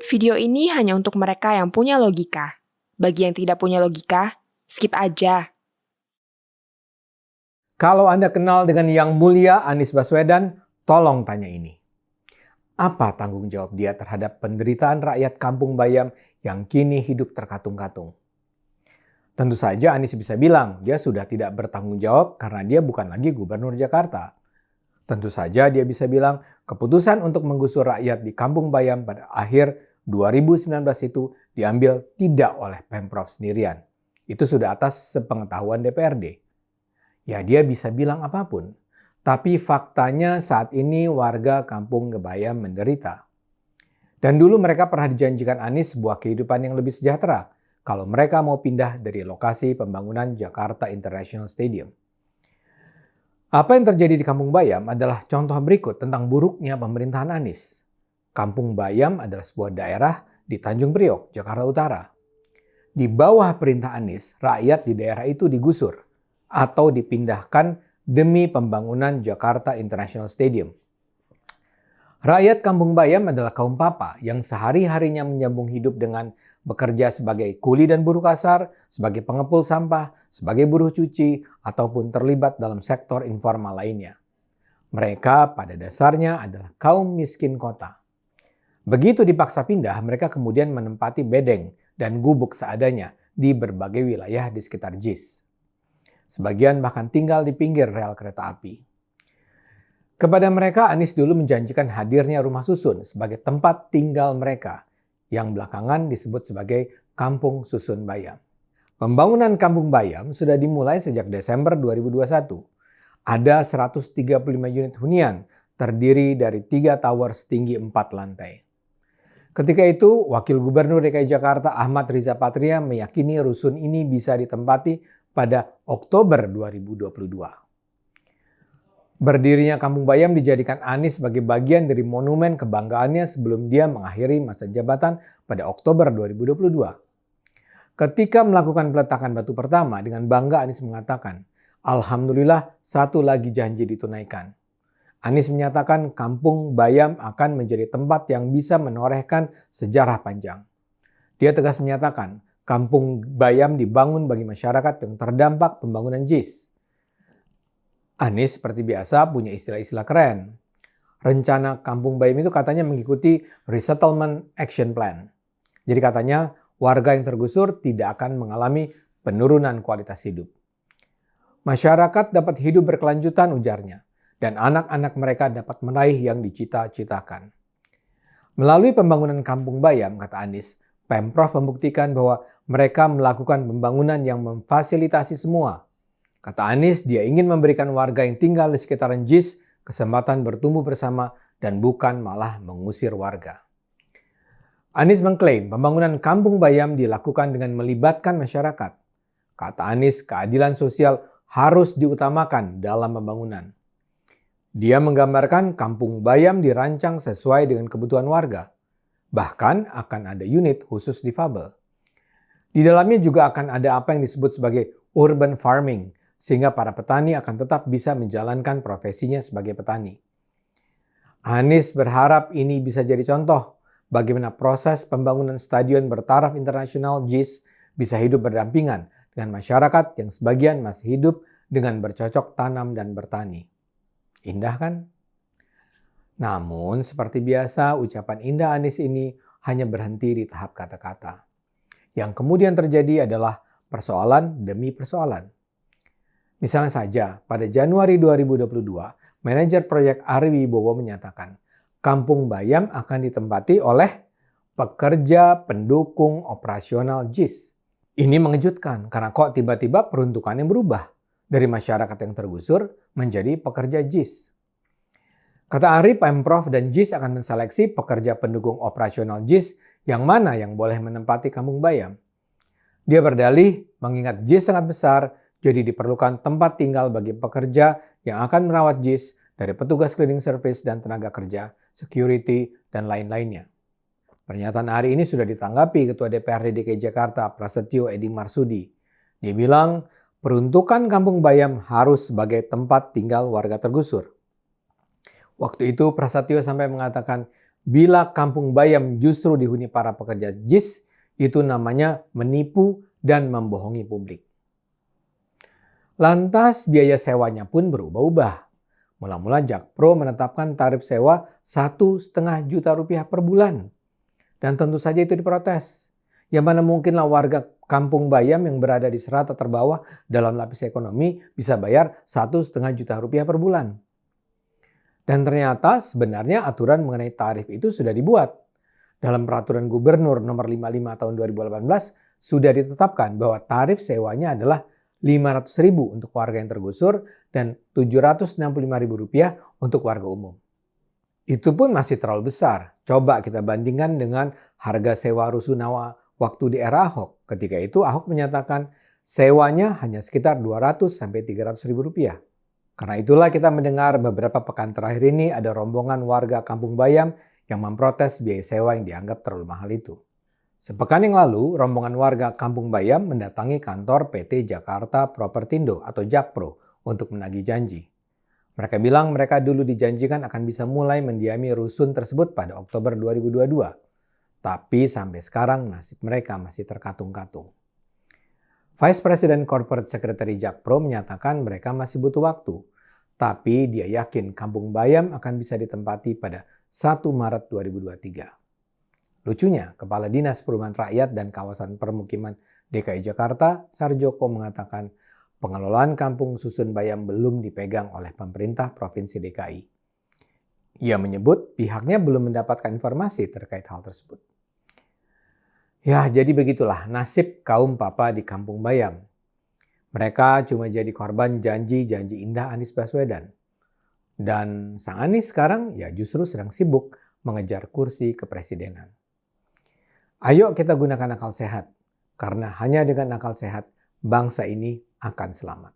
Video ini hanya untuk mereka yang punya logika. Bagi yang tidak punya logika, skip aja. Kalau Anda kenal dengan Yang Mulia Anies Baswedan, tolong tanya ini. Apa tanggung jawab dia terhadap penderitaan rakyat Kampung Bayam yang kini hidup terkatung-katung? Tentu saja Anies bisa bilang dia sudah tidak bertanggung jawab karena dia bukan lagi gubernur Jakarta. Tentu saja dia bisa bilang keputusan untuk menggusur rakyat di Kampung Bayam pada akhir 2019 itu diambil tidak oleh Pemprov sendirian. Itu sudah atas sepengetahuan DPRD. Ya dia bisa bilang apapun. Tapi faktanya saat ini warga Kampung Bayam menderita. Dan dulu mereka pernah dijanjikan Anies sebuah kehidupan yang lebih sejahtera kalau mereka mau pindah dari lokasi pembangunan Jakarta International Stadium. Apa yang terjadi di Kampung Bayam adalah contoh berikut tentang buruknya pemerintahan Anies. Kampung Bayam adalah sebuah daerah di Tanjung Priok, Jakarta Utara. Di bawah perintah Anies, rakyat di daerah itu digusur atau dipindahkan demi pembangunan Jakarta International Stadium. Rakyat Kampung Bayam adalah kaum papa yang sehari-harinya menyambung hidup dengan bekerja sebagai kuli dan buruh kasar, sebagai pengepul sampah, sebagai buruh cuci, ataupun terlibat dalam sektor informal lainnya. Mereka pada dasarnya adalah kaum miskin kota. Begitu dipaksa pindah, mereka kemudian menempati bedeng dan gubuk seadanya di berbagai wilayah di sekitar JIS. Sebagian bahkan tinggal di pinggir rel kereta api. Kepada mereka, Anies dulu menjanjikan hadirnya rumah susun sebagai tempat tinggal mereka, yang belakangan disebut sebagai Kampung Susun Bayam. Pembangunan Kampung Bayam sudah dimulai sejak Desember 2021. Ada 135 unit hunian, terdiri dari 3 tower setinggi 4 lantai. Ketika itu, Wakil Gubernur DKI Jakarta Ahmad Riza Patria meyakini rusun ini bisa ditempati pada Oktober 2022. Berdirinya Kampung Bayam dijadikan Anies sebagai bagian dari monumen kebanggaannya sebelum dia mengakhiri masa jabatan pada Oktober 2022. Ketika melakukan peletakan batu pertama, dengan bangga Anies mengatakan, "Alhamdulillah, satu lagi janji ditunaikan." Anies menyatakan Kampung Bayam akan menjadi tempat yang bisa menorehkan sejarah panjang. Dia tegas menyatakan Kampung Bayam dibangun bagi masyarakat yang terdampak pembangunan JIS. Anies seperti biasa punya istilah-istilah keren. Rencana Kampung Bayam itu katanya mengikuti Resettlement Action Plan. Jadi katanya warga yang tergusur tidak akan mengalami penurunan kualitas hidup. Masyarakat dapat hidup berkelanjutan, ujarnya, dan anak-anak mereka dapat meraih yang dicita-citakan. Melalui pembangunan Kampung Bayam, kata Anies, Pemprov membuktikan bahwa mereka melakukan pembangunan yang memfasilitasi semua. Kata Anies, dia ingin memberikan warga yang tinggal di sekitaran JIS kesempatan bertumbuh bersama dan bukan malah mengusir warga. Anies mengklaim pembangunan Kampung Bayam dilakukan dengan melibatkan masyarakat. Kata Anies, keadilan sosial harus diutamakan dalam pembangunan. Dia menggambarkan Kampung Bayam dirancang sesuai dengan kebutuhan warga. Bahkan akan ada unit khusus difabel. Di dalamnya juga akan ada apa yang disebut sebagai urban farming, sehingga para petani akan tetap bisa menjalankan profesinya sebagai petani. Anies berharap ini bisa jadi contoh bagaimana proses pembangunan stadion bertaraf internasional JIS bisa hidup berdampingan dengan masyarakat yang sebagian masih hidup dengan bercocok tanam dan bertani. Indah kan? Namun seperti biasa ucapan indah Anies ini hanya berhenti di tahap kata-kata. Yang kemudian terjadi adalah persoalan demi persoalan. Misalnya saja, pada Januari 2022, manajer proyek Ari Wibowo menyatakan Kampung Bayam akan ditempati oleh pekerja pendukung operasional JIS. Ini mengejutkan karena kok tiba-tiba peruntukannya berubah dari masyarakat yang tergusur menjadi pekerja JIS. Kata Ari, Pemprov dan JIS akan menseleksi pekerja pendukung operasional JIS yang mana yang boleh menempati Kampung Bayam. Dia berdalih mengingat JIS sangat besar, jadi diperlukan tempat tinggal bagi pekerja yang akan merawat JIS dari petugas cleaning service dan tenaga kerja, security, dan lain-lainnya. Pernyataan Ari ini sudah ditanggapi Ketua DPRD DKI Jakarta Prasetyo Edy Marsudi. Dia bilang peruntukan Kampung Bayam harus sebagai tempat tinggal warga tergusur. Waktu itu Prasetyo sampai mengatakan Bila Kampung Bayam justru dihuni para pekerja JIS, itu namanya menipu dan membohongi publik. Lantas biaya sewanya pun berubah-ubah. Mula-mula Jakpro menetapkan tarif sewa 1,5 juta rupiah per bulan. Dan tentu saja itu diprotes. Yang mana mungkinlah warga Kampung Bayam yang berada di strata terbawah dalam lapis ekonomi bisa bayar 1,5 juta rupiah per bulan. Dan ternyata sebenarnya aturan mengenai tarif itu sudah dibuat. Dalam peraturan gubernur nomor 55 tahun 2018 sudah ditetapkan bahwa tarif sewanya adalah Rp500.000 untuk warga yang tergusur dan Rp765.000 untuk warga umum. Itu pun masih terlalu besar. Coba kita bandingkan dengan harga sewa rusunawa waktu di era Ahok. Ketika itu Ahok menyatakan sewanya hanya sekitar Rp200-300.000. Karena itulah kita mendengar beberapa pekan terakhir ini ada rombongan warga Kampung Bayam yang memprotes biaya sewa yang dianggap terlalu mahal itu. Sepekan yang lalu, rombongan warga Kampung Bayam mendatangi kantor PT Jakarta Propertindo atau Jakpro untuk menagih janji. Mereka bilang mereka dulu dijanjikan akan bisa mulai mendiami rusun tersebut pada Oktober 2022. Tapi sampai sekarang nasib mereka masih terkatung-katung. Vice President Corporate Secretary Jakpro menyatakan mereka masih butuh waktu. Tapi dia yakin Kampung Bayam akan bisa ditempati pada 1 Maret 2023. Lucunya, Kepala Dinas Perumahan Rakyat dan Kawasan Permukiman DKI Jakarta, Sarjoko mengatakan pengelolaan kampung susun Bayam belum dipegang oleh pemerintah Provinsi DKI. Ia menyebut pihaknya belum mendapatkan informasi terkait hal tersebut. Ya, jadi begitulah nasib kaum papa di Kampung Bayam. Mereka cuma jadi korban janji-janji indah Anies Baswedan. Dan sang Anies sekarang ya justru sedang sibuk mengejar kursi kepresidenan. Ayo kita gunakan akal sehat, karena hanya dengan akal sehat bangsa ini akan selamat.